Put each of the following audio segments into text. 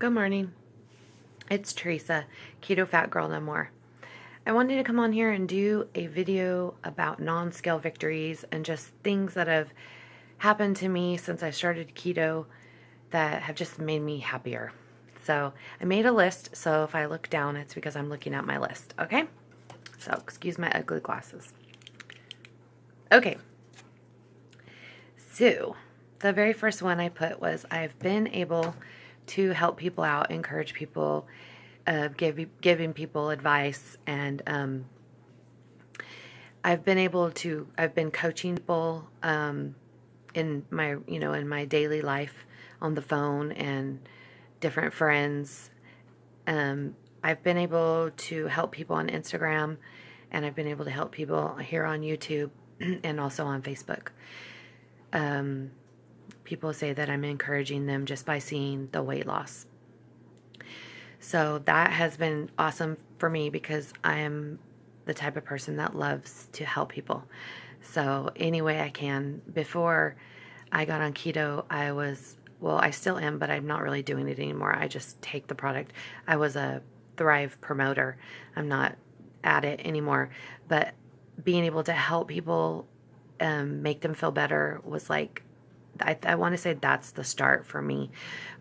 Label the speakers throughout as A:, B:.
A: Good morning. It's Theresa, Ketofatgurlnomore. I wanted to come on here and do a video about non-scale victories and just things that have happened to me since I started keto that have just made me happier. So I made a list, so if I look down, it's because I'm looking at my list, okay? So excuse my ugly glasses. Okay. So the very first one I put was I've been able to help people out, encourage people, giving people advice, and I've been coaching people in my daily life on the phone and different friends. I've been able to help people on Instagram, and I've been able to help people here on YouTube and also on Facebook. People say that I'm encouraging them just by seeing the weight loss. So that has been awesome for me because I am the type of person that loves to help people. So any way I can. Before I got on keto, I still am, but I'm not really doing it anymore. I just take the product. I was a Thrive promoter. I'm not at it anymore. But being able to help people make them feel better was like, I want to say that's the start for me.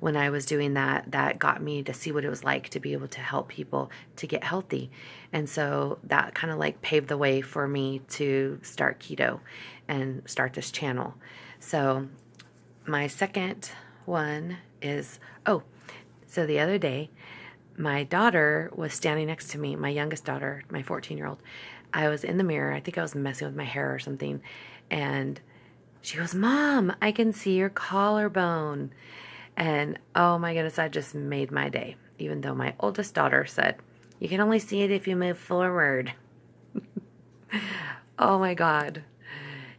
A: When I was doing that, that got me to see what it was like to be able to help people to get healthy. And so that kind of like paved the way for me to start keto and start this channel. So my second one is, so the other day, my daughter was standing next to me, my youngest daughter, my 14-year-old. I was in the mirror. I think I was messing with my hair or something. And she goes, "Mom, I can see your collarbone." And oh my goodness, that just made my day. Even though my oldest daughter said, "You can only see it if you move forward." Oh my God.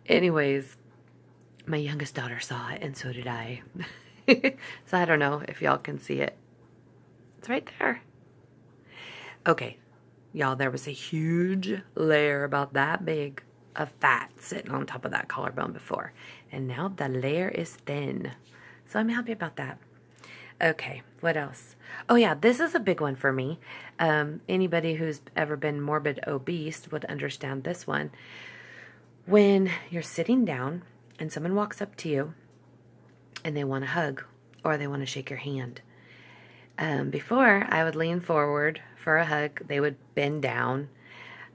A: Anyways, my youngest daughter saw it and so did I. So I don't know if y'all can see it. It's right there. Okay, y'all, there was a huge layer about that big of fat sitting on top of that collarbone before, and now the layer is thin, so I'm happy about that. Okay, what else? Oh yeah, this is a big one for me. Anybody who's ever been morbid obese would understand this one. When you're sitting down and someone walks up to you and they want a hug or they want to shake your hand. Before, I would lean forward for a hug. They would bend down,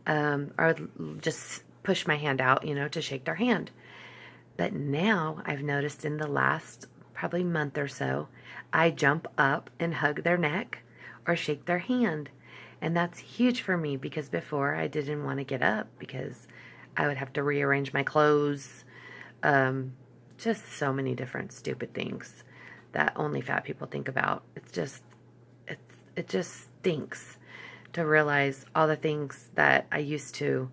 A: or I would just push my hand out, to shake their hand. But now I've noticed in the last probably month or so, I jump up and hug their neck or shake their hand. And that's huge for me because before I didn't want to get up because I would have to rearrange my clothes. Just so many different stupid things that only fat people think about. It just stinks to realize all the things that I used to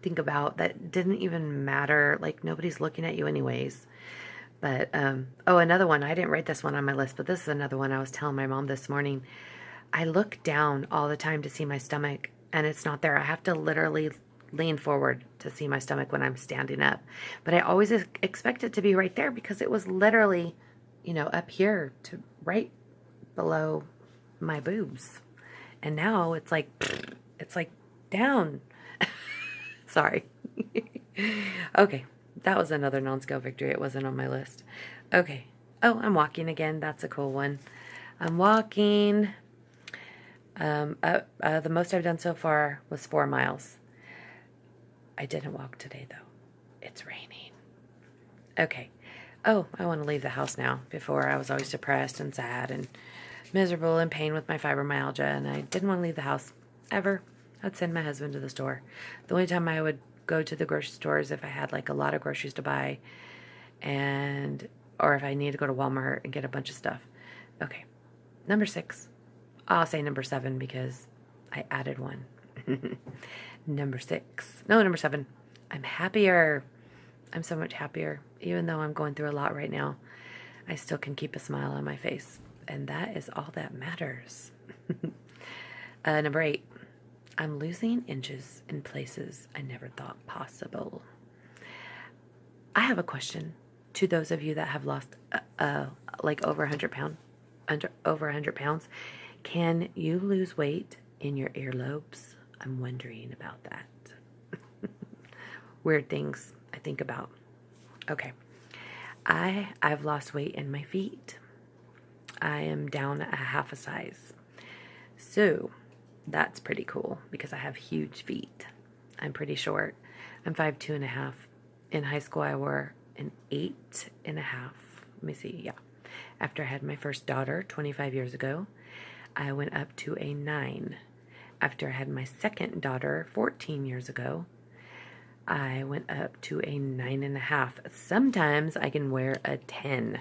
A: think about that didn't even matter. Like, nobody's looking at you anyways. But another one, I didn't write this one on my list, but this is another one I was telling my mom this morning. I look down all the time to see my stomach and it's not there. I have to literally lean forward to see my stomach when I'm standing up, but I always expect it to be right there because it was literally up here to right below my boobs, and now it's like down. Sorry. Okay, that was another non-scale victory. It wasn't on my list. Okay. Oh, I'm walking again. That's a cool one. I'm walking. The most I've done so far was 4 miles. I didn't walk today, though. It's raining. Okay. Oh, I want to leave the house now. Before, I was always depressed and sad and miserable and pain with my fibromyalgia, and I didn't want to leave the house ever. I'd send my husband to the store. The only time I would go to the grocery store is if I had like a lot of groceries to buy, or if I need to go to Walmart and get a bunch of stuff. Okay. Number 6. I'll say number 7 because I added one. Number 7. I'm happier. I'm so much happier. Even though I'm going through a lot right now, I still can keep a smile on my face. And that is all that matters. Number 8. I'm losing inches in places I never thought possible. I have a question to those of you that have lost like over 100 pounds. over 100 pounds. Can you lose weight in your earlobes? I'm wondering about that. Weird things I think about. Okay. I've lost weight in my feet. I am down a half a size. So that's pretty cool because I have huge feet. I'm pretty short. I'm 5'2.5". In high school, I wore an 8.5. Let me see. Yeah. After I had my first daughter 25 years ago, I went up to a 9. After I had my second daughter 14 years ago, I went up to a 9.5. Sometimes I can wear a 10.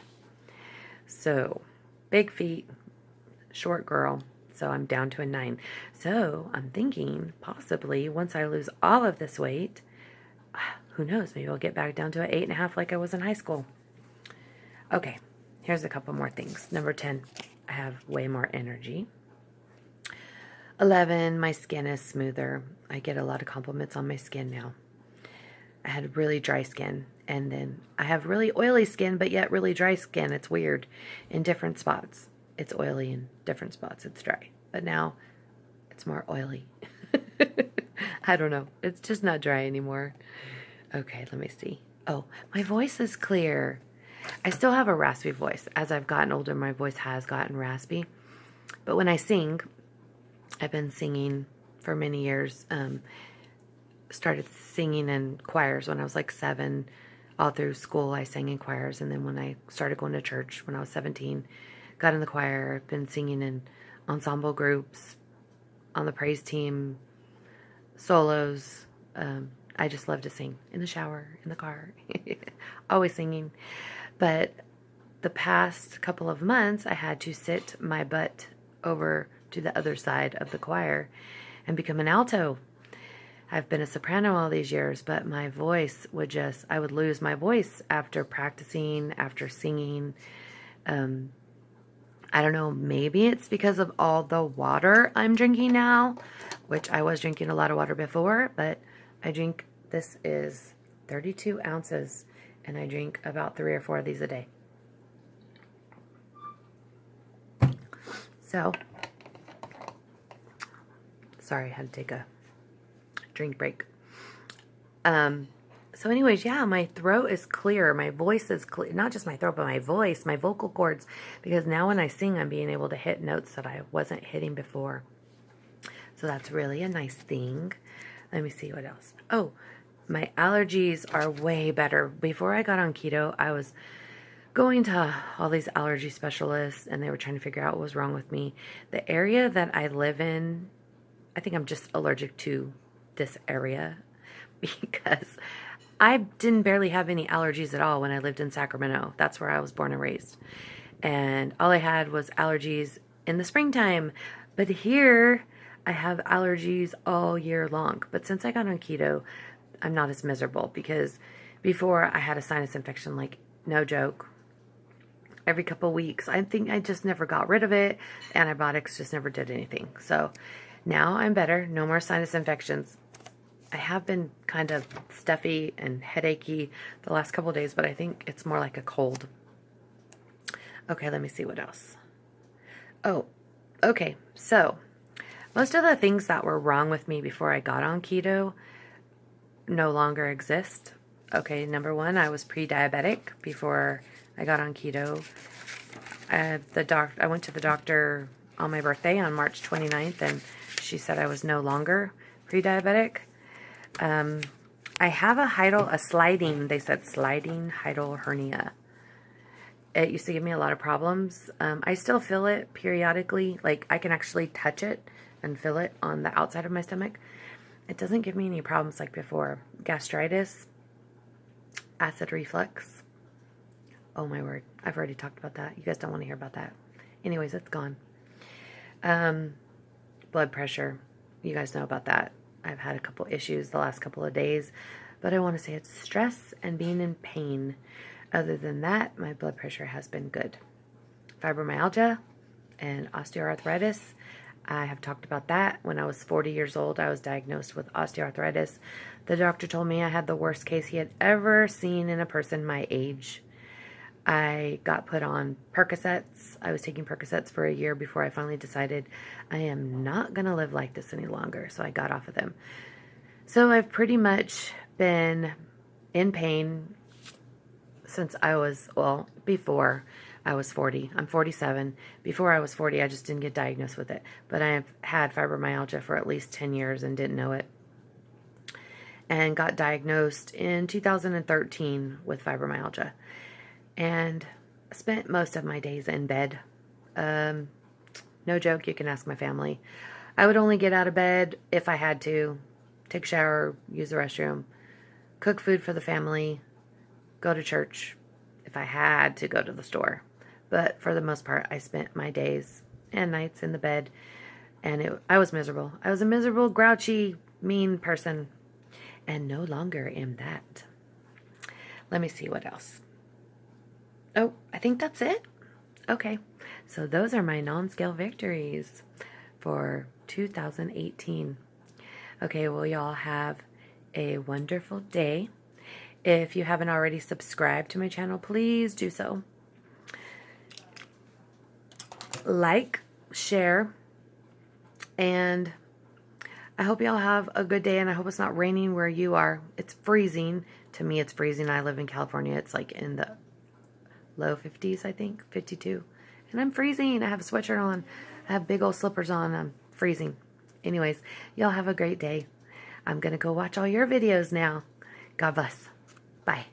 A: So, big feet, short girl. So I'm down to a 9. So I'm thinking possibly once I lose all of this weight, who knows, maybe I'll get back down to an 8.5 like I was in high school. Okay, here's a couple more things. Number 10, I have way more energy. 11, my skin is smoother. I get a lot of compliments on my skin now. I had really dry skin, and then I have really oily skin, but yet really dry skin. It's weird in different spots. It's oily in different spots. It's dry. But now it's more oily. I don't know. It's just not dry anymore. Okay, let me see. Oh, my voice is clear. I still have a raspy voice. As I've gotten older, my voice has gotten raspy. But when I sing, I've been singing for many years. Started singing in choirs when I was like 7. All through school, I sang in choirs. And then when I started going to church when I was 17, got in the choir. I've been singing in ensemble groups, on the praise team, solos. I just love to sing in the shower, in the car, always singing. But the past couple of months, I had to sit my butt over to the other side of the choir and become an alto. I've been a soprano all these years, but my voice would I would lose my voice after practicing, after singing. I don't know, maybe it's because of all the water I'm drinking now, which I was drinking a lot of water before, but this is 32 ounces, and I drink about 3 or 4 of these a day. So, sorry, I had to take a drink break. So anyways, yeah, my throat is clear. My voice is clear. Not just my throat, but my voice, my vocal cords. Because now when I sing, I'm being able to hit notes that I wasn't hitting before. So that's really a nice thing. Let me see what else. Oh, my allergies are way better. Before I got on keto, I was going to all these allergy specialists, and they were trying to figure out what was wrong with me. The area that I live in, I think I'm just allergic to this area because I didn't barely have any allergies at all when I lived in Sacramento. That's where I was born and raised. And all I had was allergies in the springtime. But here, I have allergies all year long. But since I got on keto, I'm not as miserable because before I had a sinus infection, like, no joke, every couple weeks. I think I just never got rid of it. Antibiotics just never did anything. So now I'm better. No more sinus infections. I have been kind of stuffy and headachy the last couple of days, but I think it's more like a cold. Okay, let me see what else. Oh, okay. So most of the things that were wrong with me before I got on keto no longer exist. Okay, number 1, I was pre-diabetic before I got on keto. I went to the doctor on my birthday on March 29th, and she said I was no longer pre-diabetic. I have a sliding hiatal hernia. It used to give me a lot of problems. I still feel it periodically. Like, I can actually touch it and feel it on the outside of my stomach. It doesn't give me any problems like before. Gastritis, acid reflux. Oh my word. I've already talked about that. You guys don't want to hear about that. Anyways, it's gone. Blood pressure. You guys know about that. I've had a couple issues the last couple of days, but I want to say it's stress and being in pain. Other than that, my blood pressure has been good. Fibromyalgia and osteoarthritis. I have talked about that. When I was 40 years old, I was diagnosed with osteoarthritis. The doctor told me I had the worst case he had ever seen in a person my age. I got put on Percocets. I was taking Percocets for a year before I finally decided I am not going to live like this any longer. So I got off of them. So I've pretty much been in pain since I was, well, before I was 40. I'm 47. Before I was 40, I just didn't get diagnosed with it. But I've had fibromyalgia for at least 10 years and didn't know it. And got diagnosed in 2013 with fibromyalgia. And I spent most of my days in bed. No joke, you can ask my family. I would only get out of bed if I had to, take a shower, use the restroom, cook food for the family, go to church if I had to go to the store. But for the most part, I spent my days and nights in the bed, and I was miserable. I was a miserable, grouchy, mean person, and no longer am that. Let me see what else. Oh, I think that's it. Okay, so those are my non-scale victories for 2018. Okay, well, y'all have a wonderful day. If you haven't already subscribed to my channel, please do so. Like, share, and I hope y'all have a good day, and I hope it's not raining where you are. It's freezing. To me, it's freezing. I live in California. It's like in the low 50s, I think, 52. And I'm freezing. I have a sweatshirt on. I have big old slippers on. I'm freezing. Anyways, y'all have a great day. I'm going to go watch all your videos now. God bless. Bye.